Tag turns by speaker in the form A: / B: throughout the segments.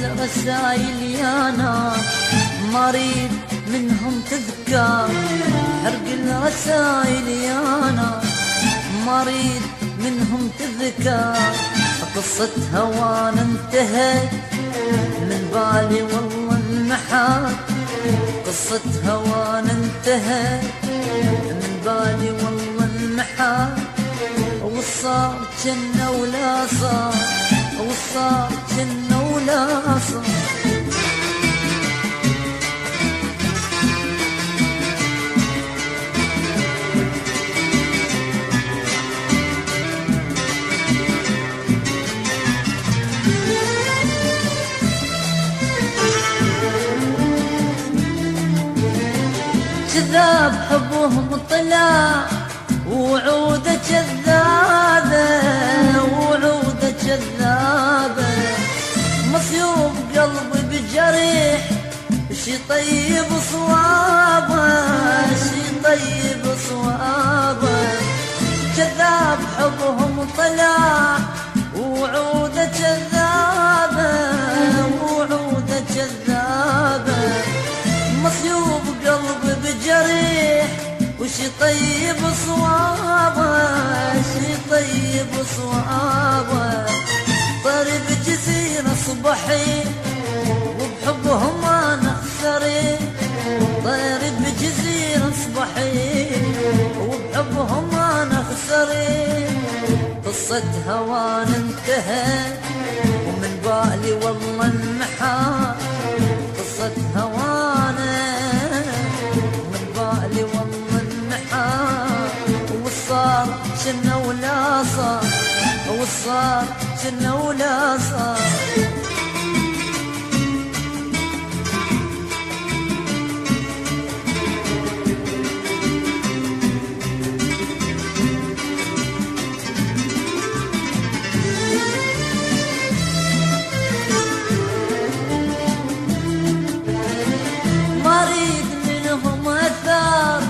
A: الرسايل يا نار مريض منهم تذكار. حرق الرسايل يا نار مريض منهم تذكار. قصة هوانا انتهت من بالي والله النحات. قصة هوانا انتهت من بالي والله النحات. وصار جنة ولا صار، وصار جنة ولا صار. كذاب حبهم طلع وعوده كذابة، وعوده كذابة. مصيوب قلبي بجريح شي طيب صوابه، شي طيب صوابه. كذاب حبهم طلع وعوده كذابة، وعوده كذابة. مصيوب قلبي بجريح وشي طيب صوابه، شي طيب صوابه. طرب جزيرة صبحي وبحبهم انا خسري. طرب بجزيرة صبحي وبحبهم انا خسري. قصة هوانا انتهت ومن بالي والله النحات. قصة هوانا من بالي والله النحات. وصار جنة ولا صار، وصار جنة ولا صار. مريض منهم أثار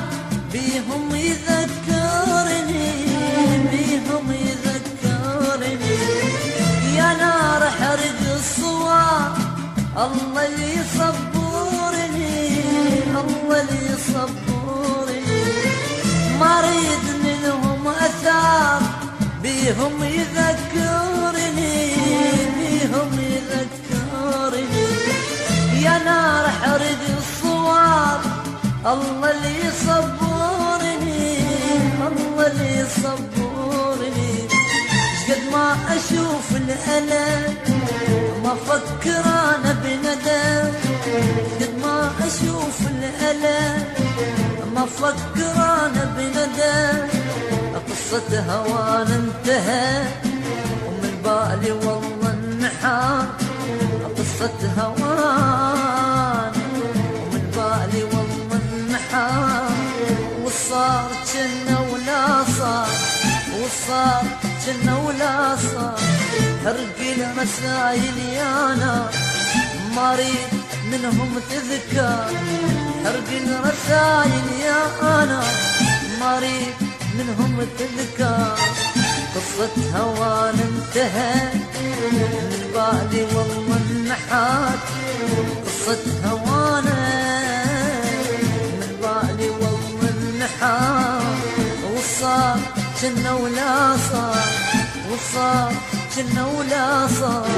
A: بيهم يذكرني، بيهم يذكرني. يا نار حرق الصور الله اللي يصبرني، الله اللي يصبرني. مريض منهم أثار بيهم يذكرني، بيهم يذكرني. يا نار حرق الصور الله اللي يصبرني، الله اللي يصبرني. قد ما اشوف الالم ما افكر انا بندم. قد ما اشوف الالم ما افكر انا بندم. قصة هوانا انتهت ومن بالي والله النحات. قصة هوانا ومن بالي والله النحات. وصار جنة ولا صار، وصار جنة ولا صار. حرق الرسايل يا نار مريض منهم تذكار. حرق الرسايل يا نار مريض منهم تذكار. قصة هوانا انتهت من بالي والله النحات. قصة هوانا من بالي والله النحات. وصار جنة ولا صار، وصار جنة ولا صار.